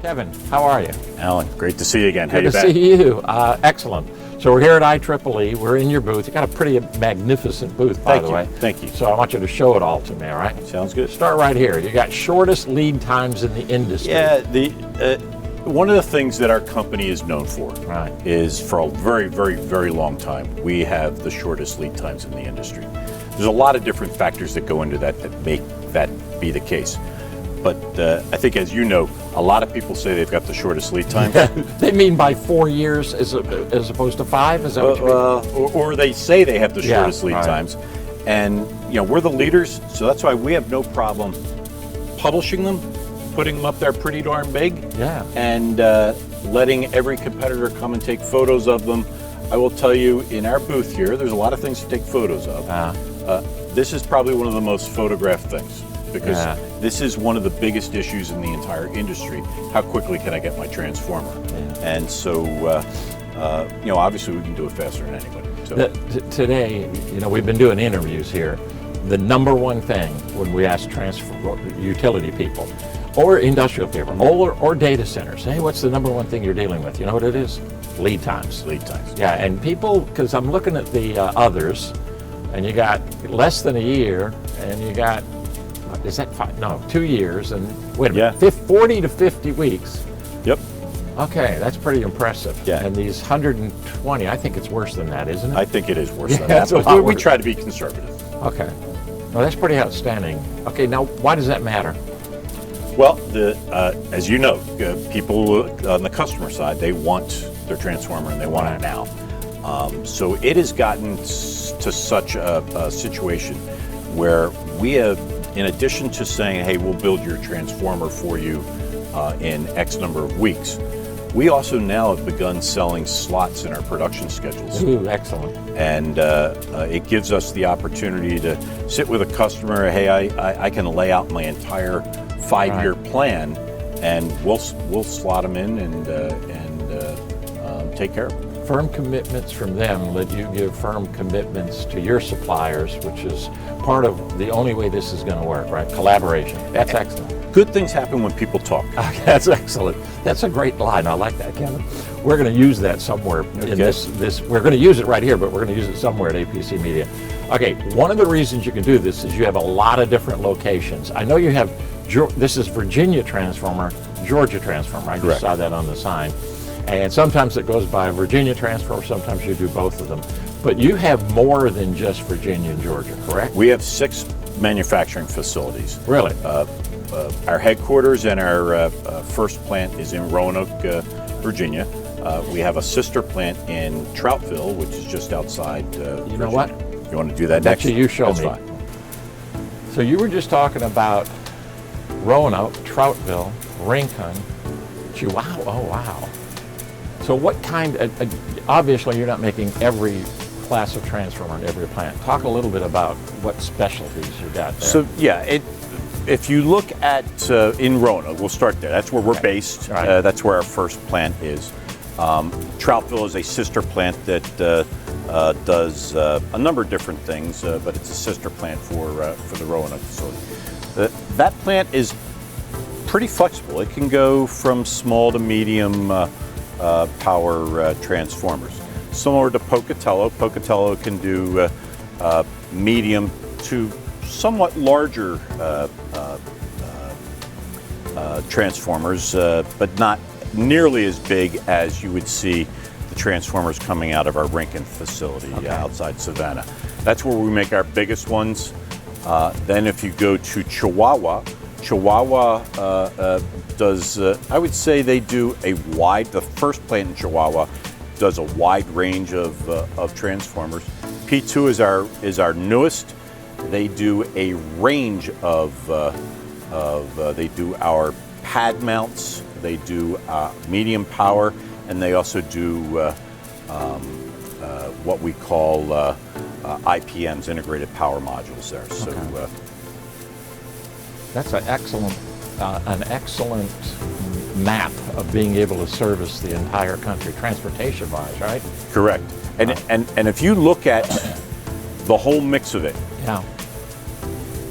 Kevin, how are you? Alan, great to see you again. Good to see you. Excellent. So we're here at IEEE. We're in your booth. You got a pretty magnificent booth, by the way. Thank you. So I want you to show it all to me, all right? Sounds good. Start right here. You got shortest lead times in the industry. Yeah, one of the things that our company is known for is for a very, very, very long time, we have the shortest lead times in the industry. There's a lot of different factors that go into that make that be the case. But I think, as you know, a lot of people say they've got the shortest lead time. They mean by 4 years as opposed to 5? Is that what you mean? Or they say they have the shortest lead times. And, you know, we're the leaders, so that's why we have no problem publishing them, putting them up there pretty darn big, and letting every competitor come and take photos of them. I will tell you, in our booth here, there's a lot of things to take photos of. This is probably one of the most photographed things, because this is one of the biggest issues in the entire industry. How quickly can I get my transformer? And so, you know, obviously we can do it faster than anybody. So. Today, you know, we've been doing interviews here. The number one thing when we ask utility people, or industrial people, or data centers, hey, what's the number one thing you're dealing with? You know what it is? Lead times. Lead times. Yeah, and people, because I'm looking at the others, and you got less than a year, and you got, is that 5? No, 2 years, and wait a minute, 40 to 50 weeks. Yep. Okay, that's pretty impressive. Yeah. And these 120, I think it's worse than that, isn't it? I think it is worse than that, but we try to be conservative. Okay. Well, that's pretty outstanding. Okay, now why does that matter? Well, as you know, people on the customer side, they want their transformer and they want it now. So it has gotten to such a situation where we have, in addition to saying, hey, we'll build your transformer for you in X number of weeks, we also now have begun selling slots in our production schedules. Ooh, excellent. And it gives us the opportunity to sit with a customer, hey, I can lay out my entire 5-year plan, and we'll slot them in and take care of them. Firm commitments from them let you give firm commitments to your suppliers, which is part of the only way this is going to work, right? Collaboration. That's excellent. Good things happen when people talk. Okay, that's excellent. That's a great line. I like that, Kevin. We're going to use that somewhere in this. We're going to use it right here, but we're going to use it somewhere at APC Media. Okay, one of the reasons you can do this is you have a lot of different locations. I know you have, this is Virginia transformer, Georgia transformer. I just saw that on the sign. And sometimes it goes by Virginia transformer, sometimes you do both of them. But you have more than just Virginia and Georgia, correct? We have 6 manufacturing facilities. Really? Our headquarters and our first plant is in Roanoke, Virginia. We have a sister plant in Troutville, which is just outside You know what? You want to do that next? You show me. Fine. So you were just talking about Roanoke, Troutville, Rincon, Chihuahua. Oh, wow. So what kind obviously you're not making every class of transformer in every plant. Talk a little bit about what specialties you got there. So yeah, if you look at in Roanoke, we'll start there. That's where we're based. That's where our first plant is. Troutville is a sister plant that does a number of different things, but it's a sister plant for the Roanoke facility. That plant is pretty flexible. It can go from small to medium power transformers. Similar to Pocatello. Pocatello can do medium to somewhat larger transformers, but not nearly as big as you would see the transformers coming out of our Rincon facility outside Savannah. That's where we make our biggest ones. Then if you go to Chihuahua, does, I would say they do the first plant in Chihuahua does a wide range of transformers. P2 is our newest. They do a range they do our pad mounts, they do medium power, and they also do what we call IPMs, integrated power modules there. So that's an excellent map of being able to service the entire country, transportation-wise, right? Correct. And if you look at the whole mix of it,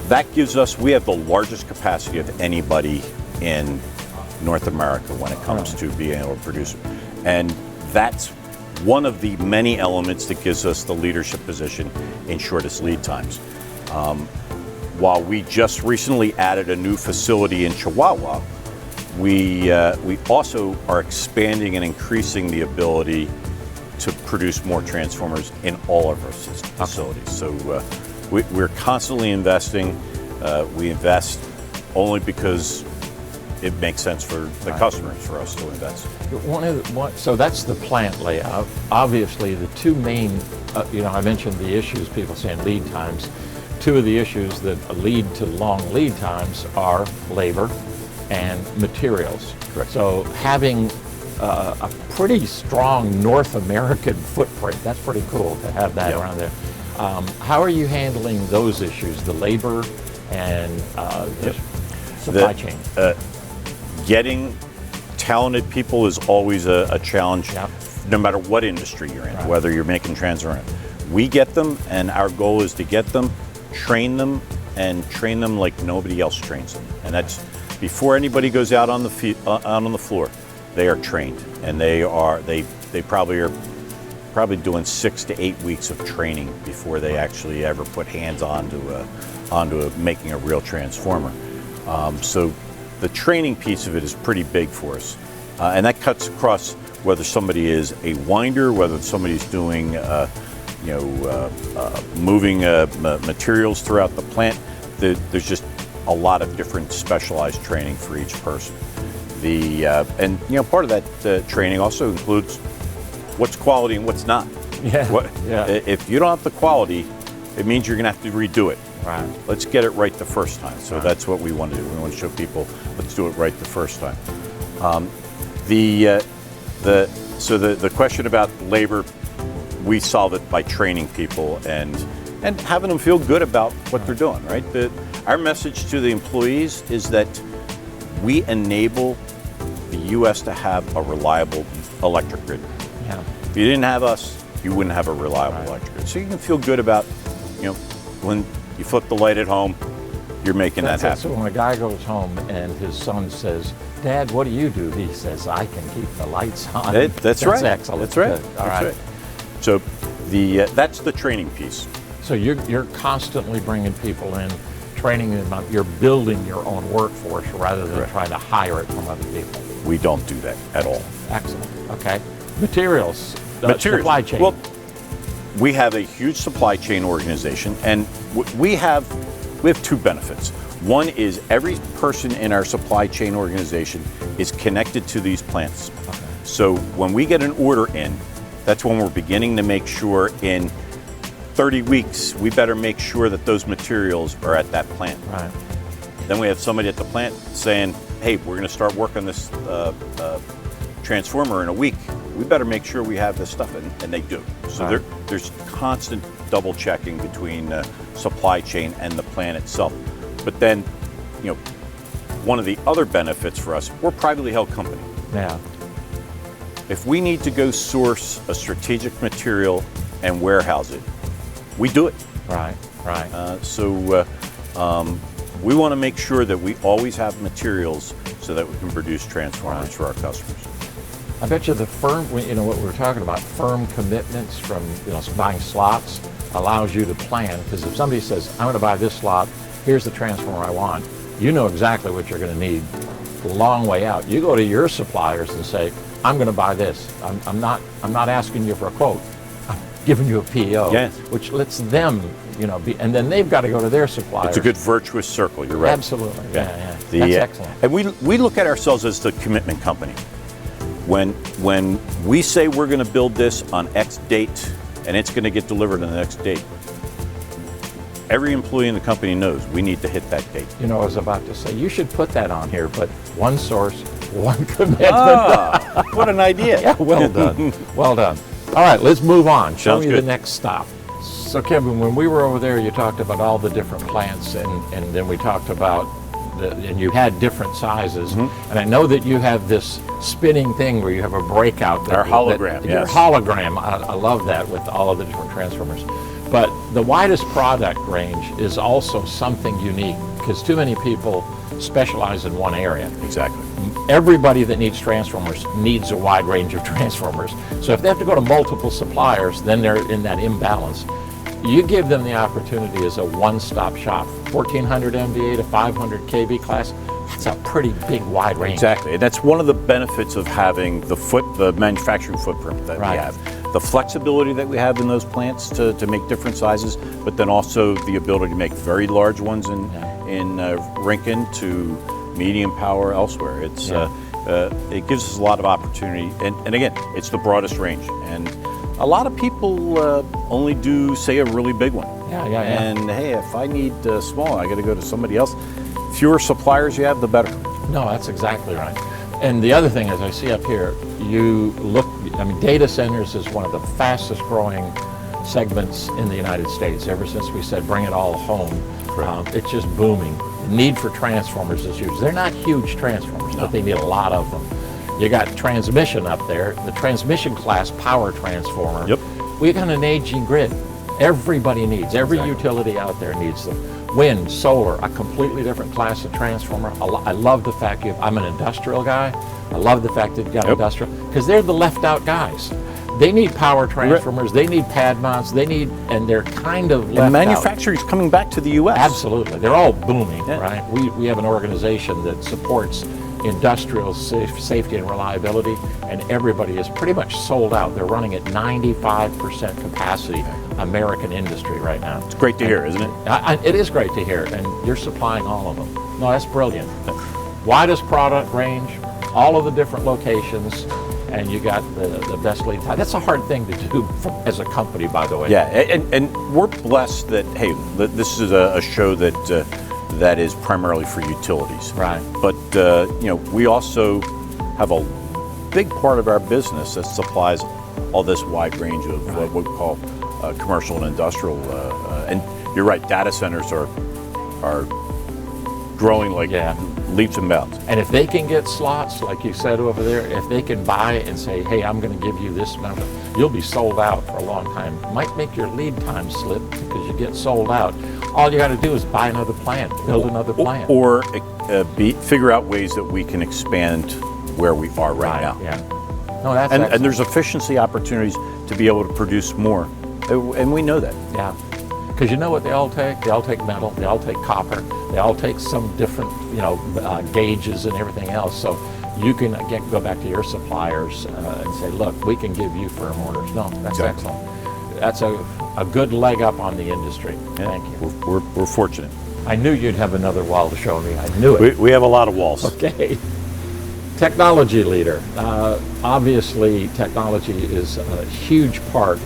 that gives us, we have the largest capacity of anybody in North America when it comes to being able to produce it. And that's one of the many elements that gives us the leadership position in shortest lead times. While we just recently added a new facility in Chihuahua, we also are expanding and increasing the ability to produce more transformers in all of our facilities. So we're constantly investing. We invest only because it makes sense for the customers for us to invest. So that's the plant layout. Obviously, the two main, I mentioned the issues, people saying lead times. Two of the issues that lead to long lead times are labor and materials. Correct. So having a pretty strong North American footprint, that's pretty cool to have that around there. How are you handling those issues, the labor and the supply chain? Getting talented people is always a challenge, no matter what industry you're in, whether you're making transfer. We get them, and our goal is to get them, train them, and train them like nobody else trains them. And that's before anybody goes out on the out on the floor. They are trained, and they probably are doing 6 to 8 weeks of training before they actually ever put hands onto making a real transformer. So the training piece of it is pretty big for us, and that cuts across whether somebody is a winder, whether somebody's doing moving materials throughout the plant. There's just a lot of different specialized training for each person. Part of that training also includes what's quality and what's not. If you don't have the quality, it means you're going to have to redo it. Right. Let's get it right the first time. So that's what we want to do. We want to show people, let's do it right the first time. The question about labor, we solve it by training people and having them feel good about what they're doing, right? Our message to the employees is that we enable the U.S. to have a reliable electric grid. Yeah. If you didn't have us, you wouldn't have a reliable electric grid. So you can feel good about, when you flip the light at home, you're making that happen. So when a guy goes home and his son says, "Dad, what do you do?" He says, "I can keep the lights on." That's right. Excellent. That's right. All right. So that's the training piece. So you're constantly bringing people in, training them up. You're building your own workforce rather than trying to hire it from other people. We don't do that at all. Excellent. Okay. Materials. Supply chain. Well, we have a huge supply chain organization, and we have two benefits. One is every person in our supply chain organization is connected to these plants. Okay. So when we get an order in, that's when we're beginning to make sure in 30 weeks, we better make sure that those materials are at that plant. Right. Then we have somebody at the plant saying, "Hey, we're going to start work on this transformer in a week. We better make sure we have this stuff," and they do. So there's constant double checking between supply chain and the plant itself. But then, one of the other benefits for us, we're a privately held company. Yeah. If we need to go source a strategic material and warehouse it, we do it. Right. We want to make sure that we always have materials so that we can produce transformers for our customers. I bet you the firm, what we were talking about, firm commitments from, buying slots allows you to plan. Because if somebody says, "I'm going to buy this slot, here's the transformer I want," you know exactly what you're going to need a long way out. You go to your suppliers and say, "I'm going to buy this. I'm not asking you for a quote. I'm giving you a PO," which lets them, and then they've got to go to their suppliers. It's a good virtuous circle. You're right. Absolutely. Yeah. That's excellent. And we look at ourselves as the commitment company. When we say we're going to build this on X date and it's going to get delivered on the next date, every employee in the company knows we need to hit that date. I was about to say, you should put that on here, but one source, one commitment. What an idea. Yeah, well done. Well done. All right, let's move on. Show me good. the next stop. So Kevin, when we were over there, you talked about all the different plants, and then we talked about, and you had different sizes. Mm-hmm. And I know that you have this spinning thing where you have a breakout. Our hologram, Your hologram. I love that with all of the different transformers. But the widest product range is also something unique because too many people specialize in one area. Exactly. Everybody that needs transformers needs a wide range of transformers. So if they have to go to multiple suppliers, then they're in that imbalance. You give them the opportunity as a one-stop shop, 1400 MVA to 500 kV class. That's a pretty big wide range. Exactly, and that's one of the benefits of having the manufacturing footprint that we have. The flexibility that we have in those plants to make different sizes, but then also the ability to make very large ones in Rincon to medium power elsewhere. It's it gives us a lot of opportunity, and again, it's the broadest range. And a lot of people only do, say, a really big one. And hey, if I need small, I got to go to somebody else. Fewer suppliers you have, the better. No, that's exactly right. And the other thing is, I see up here, you look, I mean, data centers is one of the fastest growing segments in the United States. Ever since we said bring it all home, it's just booming. The need for transformers is huge. They're not huge transformers, but they need a lot of them. You got transmission up there, the transmission class power transformer. We got an aging grid. Everybody needs, every utility out there needs them. Wind, solar, a completely different class of transformer. I love the fact I'm an industrial guy. I love the fact that you've got industrial, because they're the left out guys. They need power transformers, they need pad mounts, and they're kind of left out. And manufacturing is coming back to the U.S. Absolutely, they're all booming, right? We have an organization that supports industrial safety and reliability, and everybody is pretty much sold out. They're running at 95% capacity, American industry right now. It's great to hear, isn't it? It is great to hear, and you're supplying all of them. No, that's brilliant. Widest product range, all of the different locations, and you got the best lead time. That's a hard thing to do as a company, by the way. Yeah, and we're blessed that, hey, this is a show that is primarily for utilities. Right. But we also have a big part of our business that supplies all this wide range of what we call commercial and industrial. And you're right, data centers are growing like leaps and bounds. And if they can get slots, like you said over there, if they can buy and say, hey, I'm going to give you this amount, you'll be sold out for a long time. It might make your lead time slip because you get sold out. All you got to do is buy another plant, build another plant. Or figure out ways that we can expand where we are right now. Yeah. No, that's and there's efficiency opportunities to be able to produce more. And we know that. Yeah. Because you know what they all take? They all take metal, they all take copper, they all take some different, gauges and everything else. So you can, again, go back to your suppliers and say, look, we can give you firm orders. No, that's excellent. That's a good leg up on the industry. Thank you. We're fortunate. I knew you'd have another wall to show me. I knew it. We have a lot of walls. Okay. Technology leader. Obviously, technology is a huge part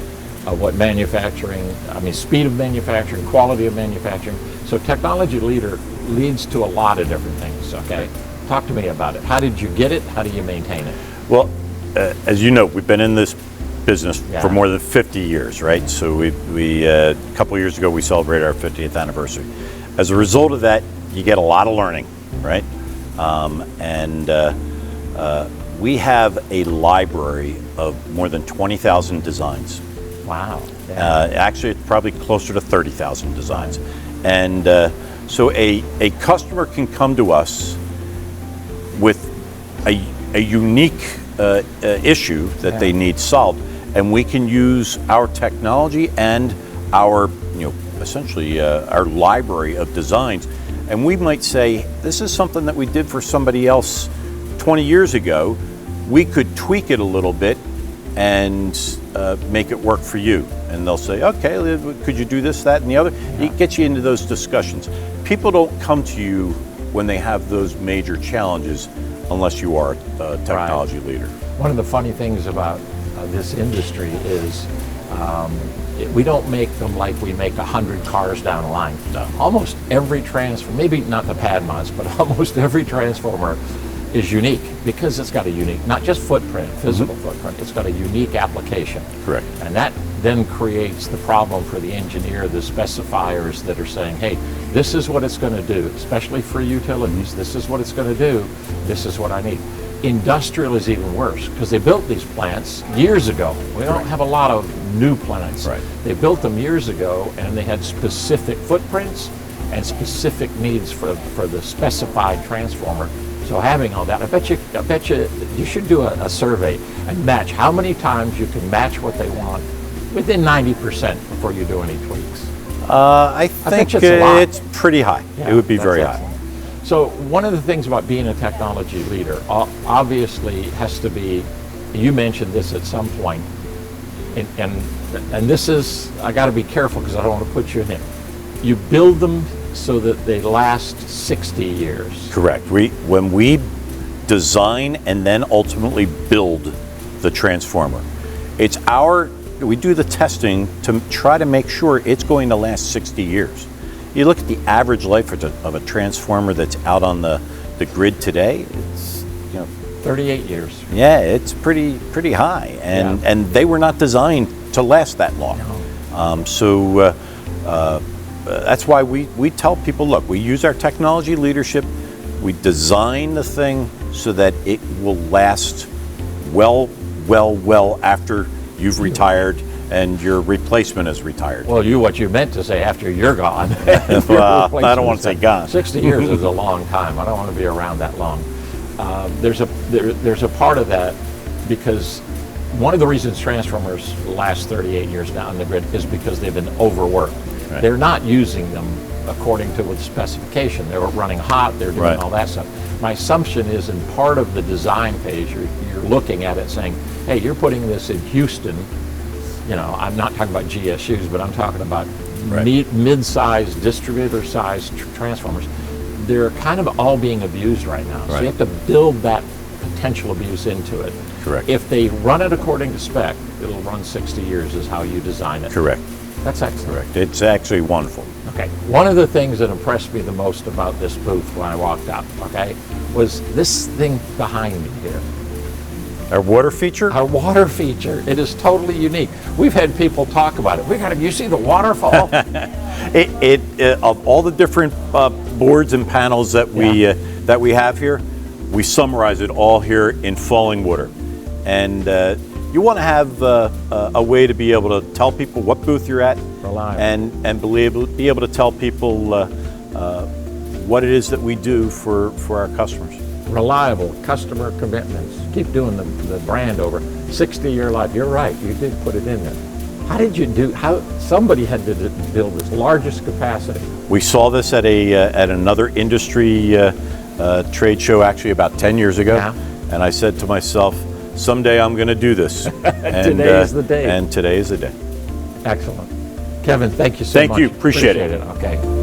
of what speed of manufacturing, quality of manufacturing. So technology leader leads to a lot of different things, okay? Talk to me about it. How did you get it? How do you maintain it? Well, as you know, we've been in this business for more than 50 years, right? So we a couple of years ago, we celebrated our 50th anniversary. As a result of that, you get a lot of learning, right? We have a library of more than 20,000 designs. Wow. Actually, it's probably closer to 30,000 designs. And so a customer can come to us with a unique issue that they need solved, and we can use our technology and our, essentially our library of designs. And we might say, this is something that we did for somebody else 20 years ago. We could tweak it a little bit and make it work for you. And they'll say, okay, could you do this, that, and the other? It gets you into those discussions. People don't come to you when they have those major challenges unless you are a technology leader. One of the funny things about this industry is we don't make them like we make 100 cars down the line. No. Almost every transformer, maybe not the pad mounts, but almost every transformer is unique because it's got a unique, not just footprint, physical footprint, it's got a unique application. Correct. And that then creates the problem for the engineer, the specifiers that are saying, hey, this is what it's going to do, especially for utilities. This is what it's going to do. This is what I need. Industrial is even worse because they built these plants years ago. We don't have a lot of new plants. Right. They built them years ago, and they had specific footprints and specific needs for the specified transformer. So having all that, I bet you you should do a survey and match how many times you can match what they want within 90% before you do any tweaks. I think it's pretty high. Yeah, it would be that's very excellent. high. So one of the things about being a technology leader obviously has to be, you mentioned this at some point, and this is, I got to be careful because I don't want to put you in it. You build them so that they last 60 years. Correct. When we design and then ultimately build the transformer, we do the testing to try to make sure it's going to last 60 years. You look at the average life of a transformer that's out on the grid today, it's 38 years. Yeah, it's pretty high, and they were not designed to last that long. No. That's why we tell people, look, we use our technology leadership, we design the thing so that it will last well after you've retired and your replacement is retired. Well, what you meant to say after you're gone. Well, I don't want to say gone. 60 years is a long time. I don't want to be around that long. There's a part of that because one of the reasons transformers last 38 years down on the grid is because they've been overworked. Right. They're not using them according to the specification. They're running hot, they're doing all that stuff. My assumption is in part of the design phase, you're looking at it saying, hey, you're putting this in Houston. I'm not talking about GSUs, but I'm talking about mid-sized, distributor-sized transformers. They're kind of all being abused right now. So you have to build that potential abuse into it. Correct. If they run it according to spec, it'll run 60 years is how you design it. Correct. That's excellent. Correct. It's actually wonderful. Okay. One of the things that impressed me the most about this booth when I walked up, was this thing behind me here. Our water feature? Our water feature. It is totally unique. We've had people talk about it. You see the waterfall? Of all the different boards and panels that we have here, we summarize it all here in falling water. And you want to have a way to be able to tell people what booth you're at, and be able to tell people what it is that we do for our customers. Reliable customer commitments. Keep doing the brand over. 60-year life. You're right. You did put it in there. How did you somebody had to build this largest capacity? We saw this at another industry trade show actually about 10 years ago. Yeah. And I said to myself, someday I'm going to do this. And today is the day. And today is the day. Excellent. Kevin, thank you so much. Thank you. Appreciate it. Okay.